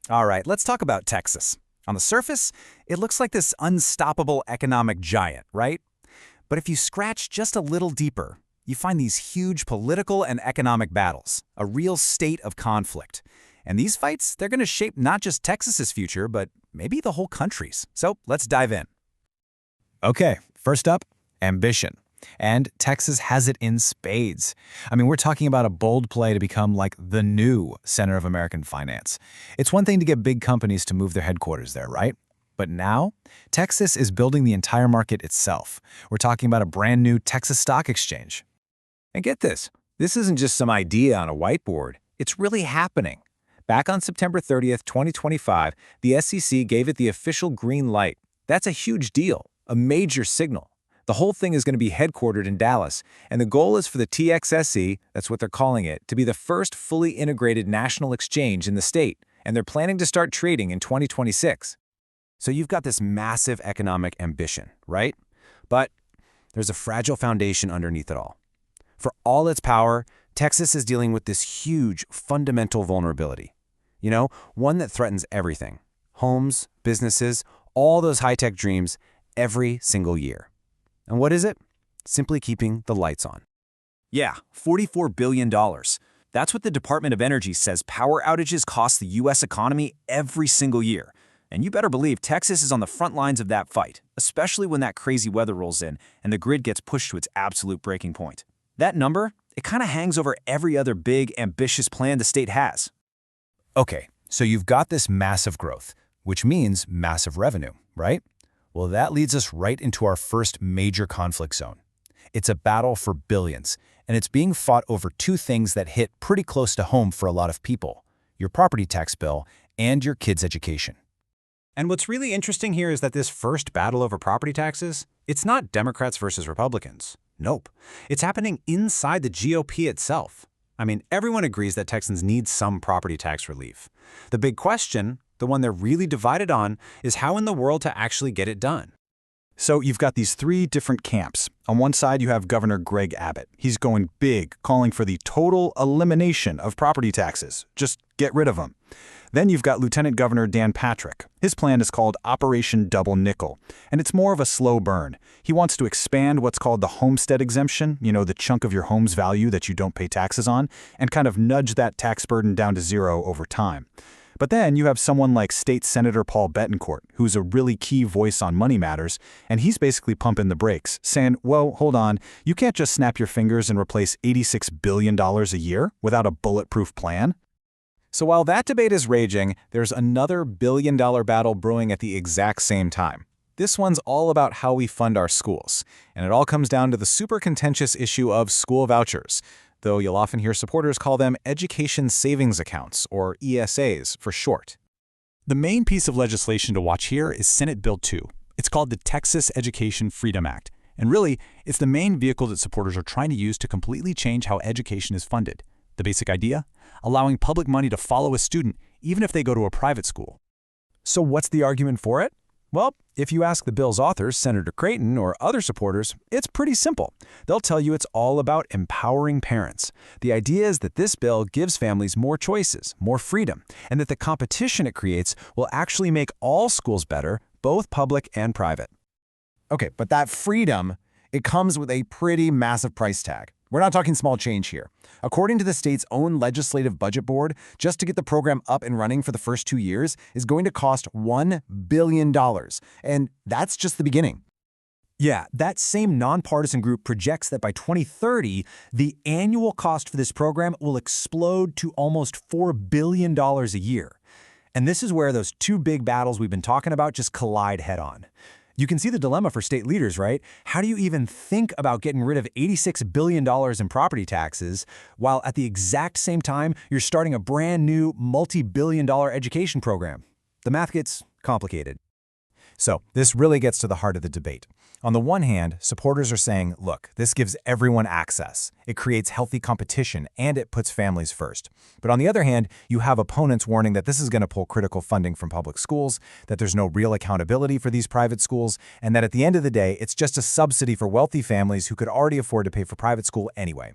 All right, let's talk about Texas. On the surface, it looks like this unstoppable economic giant, right? But if you scratch just a little deeper, you find these huge political and economic battles, a real state of conflict. And these fights, they're going to shape not just Texas's future, but maybe the whole country's. So let's dive in. Okay, first up, ambition. And Texas has it in spades. I mean, we're talking about a bold play to become like the new center of American finance. It's one thing to get big companies to move their headquarters there, right? But now, Texas is building the entire market itself. We're talking about a brand new Texas Stock Exchange. And get this isn't just some idea on a whiteboard. It's really happening. Back on September 30th, 2025, the SEC gave it the official green light. That's a huge deal, a major signal. The whole thing is going to be headquartered in Dallas, and the goal is for the TXSE, that's what they're calling it, to be the first fully integrated national exchange in the state, and they're planning to start trading in 2026. So you've got this massive economic ambition, right? But there's a fragile foundation underneath it all. For all its power, Texas is dealing with this huge, fundamental vulnerability. You know, one that threatens everything. Homes, businesses, all those high-tech dreams, every single year. And what is it? Simply keeping the lights on. Yeah, $44 billion. That's what the Department of Energy says power outages cost the U.S. economy every single year. And you better believe Texas is on the front lines of that fight, especially when that crazy weather rolls in and the grid gets pushed to its absolute breaking point. That number, it kind of hangs over every other big, ambitious plan the state has. Okay, so you've got this massive growth, which means massive revenue, right? Well, that leads us right into our first major conflict zone. It's a battle for billions, and it's being fought over two things that hit pretty close to home for a lot of people: your property tax bill and your kids' education. And what's really interesting here is that this first battle over property taxes, it's not Democrats versus Republicans. Nope. It's happening inside the GOP itself. I mean, everyone agrees that Texans need some property tax relief. The big question, the one they're really divided on, is how in the world to actually get it done. So you've got these three different camps. On one side, you have Governor Greg Abbott. He's going big, calling for the total elimination of property taxes. Just get rid of them. Then you've got Lieutenant Governor Dan Patrick. His plan is called Operation Double Nickel, and it's more of a slow burn. He wants to expand what's called the homestead exemption, you know, the chunk of your home's value that you don't pay taxes on, and kind of nudge that tax burden down to zero over time. But then you have someone like State Senator Paul Bettencourt, who's a really key voice on money matters, and he's basically pumping the brakes, saying, well, hold on, you can't just snap your fingers and replace $86 billion a year without a bulletproof plan. So while that debate is raging, there's another billion-dollar battle brewing at the exact same time. This one's all about how we fund our schools, and it all comes down to the super contentious issue of school vouchers, though you'll often hear supporters call them Education Savings Accounts, or ESAs for short. The main piece of legislation to watch here is Senate Bill 2. It's called the Texas Education Freedom Act, and really, it's the main vehicle that supporters are trying to use to completely change how education is funded. The basic idea? Allowing public money to follow a student, even if they go to a private school. So what's the argument for it? Well, if you ask the bill's authors, Senator Creighton, or other supporters, it's pretty simple. They'll tell you it's all about empowering parents. The idea is that this bill gives families more choices, more freedom, and that the competition it creates will actually make all schools better, both public and private. Okay, but that freedom, it comes with a pretty massive price tag. We're not talking small change here. According to the state's own legislative budget board, just to get the program up and running for the first 2 years is going to cost $1 billion. And that's just the beginning. Yeah, that same nonpartisan group projects that by 2030, the annual cost for this program will explode to almost $4 billion a year. And this is where those two big battles we've been talking about just collide head-on. You can see the dilemma for state leaders, right? How do you even think about getting rid of $86 billion in property taxes while at the exact same time you're starting a brand new multi-billion-dollar education program? The math gets complicated. So this really gets to the heart of the debate. On the one hand, supporters are saying, look, this gives everyone access. It creates healthy competition, and it puts families first. But on the other hand, you have opponents warning that this is going to pull critical funding from public schools, that there's no real accountability for these private schools, and that at the end of the day, it's just a subsidy for wealthy families who could already afford to pay for private school anyway.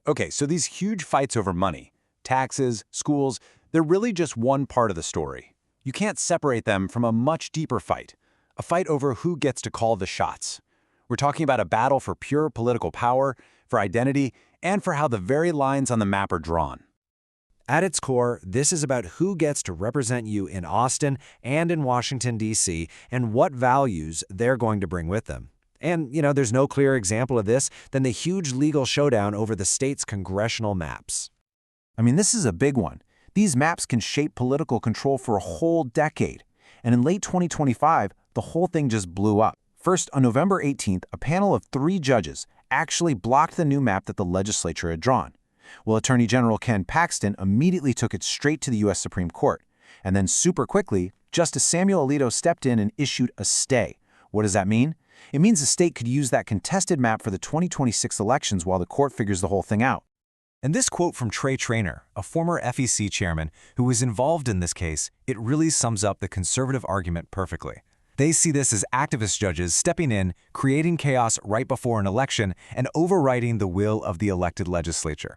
Okay, so these huge fights over money, taxes, schools, They're really just one part of the story. You can't separate them from a much deeper fight, a fight over who gets to call the shots. We're talking about a battle for pure political power, for identity, and for how the very lines on the map are drawn. At its core, this is about who gets to represent you in Austin and in Washington, D.C., and what values they're going to bring with them. And, there's no clearer example of this than the huge legal showdown over the state's congressional maps. I mean, this is a big one. These maps can shape political control for a whole decade. And in late 2025, the whole thing just blew up. First, on November 18th, a panel of 3 judges actually blocked the new map that the legislature had drawn. Well, Attorney General Ken Paxton immediately took it straight to the U.S. Supreme Court. And then super quickly, Justice Samuel Alito stepped in and issued a stay. What does that mean? It means the state could use that contested map for the 2026 elections while the court figures the whole thing out. And this quote from Trey Traynor, a former FEC chairman who was involved in this case, it really sums up the conservative argument perfectly. They see this as activist judges stepping in, creating chaos right before an election, and overriding the will of the elected legislature.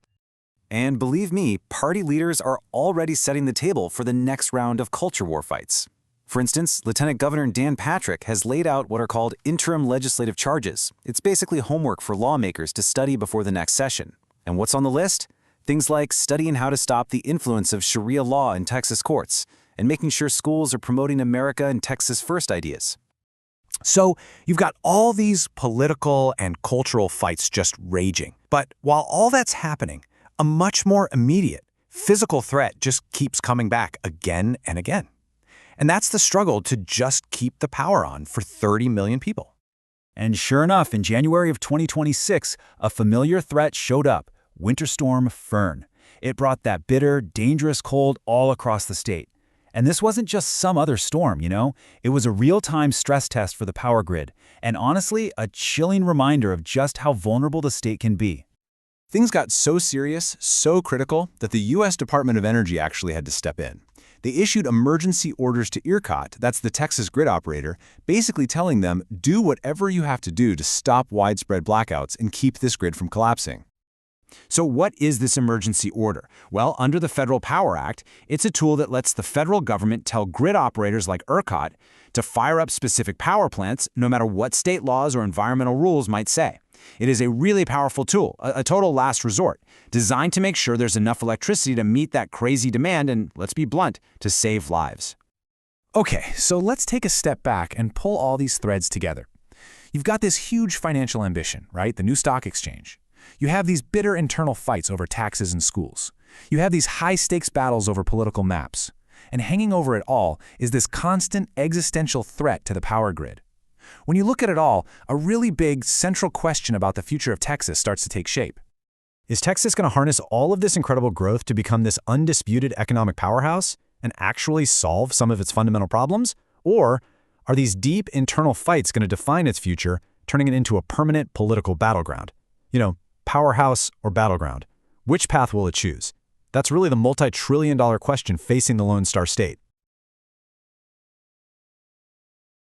And believe me, party leaders are already setting the table for the next round of culture war fights. For instance, Lieutenant Governor Dan Patrick has laid out what are called interim legislative charges. It's basically homework for lawmakers to study before the next session. And what's on the list? Things like studying how to stop the influence of Sharia law in Texas courts, and making sure schools are promoting America and Texas first ideas. So you've got all these political and cultural fights just raging. But while all that's happening, a much more immediate, physical threat just keeps coming back again and again. And that's the struggle to just keep the power on for 30 million people. And sure enough, in January of 2026, a familiar threat showed up, Winter Storm Fern. It brought that bitter, dangerous cold all across the state. And this wasn't just some other storm, It was a real-time stress test for the power grid, and honestly, a chilling reminder of just how vulnerable the state can be. Things got so serious, so critical, that the U.S. Department of Energy actually had to step in. They issued emergency orders to ERCOT, that's the Texas grid operator, basically telling them, do whatever you have to do to stop widespread blackouts and keep this grid from collapsing. So what is this emergency order? Well, under the Federal Power Act, it's a tool that lets the federal government tell grid operators like ERCOT to fire up specific power plants no matter what state laws or environmental rules might say. It is a really powerful tool, a total last resort, designed to make sure there's enough electricity to meet that crazy demand and, let's be blunt, to save lives. Okay, so let's take a step back and pull all these threads together. You've got this huge financial ambition, right? The new stock exchange. You have these bitter internal fights over taxes and schools. You have these high-stakes battles over political maps. And hanging over it all is this constant existential threat to the power grid. When you look at it all, a really big, central question about the future of Texas starts to take shape. Is Texas going to harness all of this incredible growth to become this undisputed economic powerhouse and actually solve some of its fundamental problems? Or are these deep internal fights going to define its future, turning it into a permanent political battleground? Powerhouse or battleground? Which path will it choose? That's really the multi-trillion-dollar question facing the Lone Star State.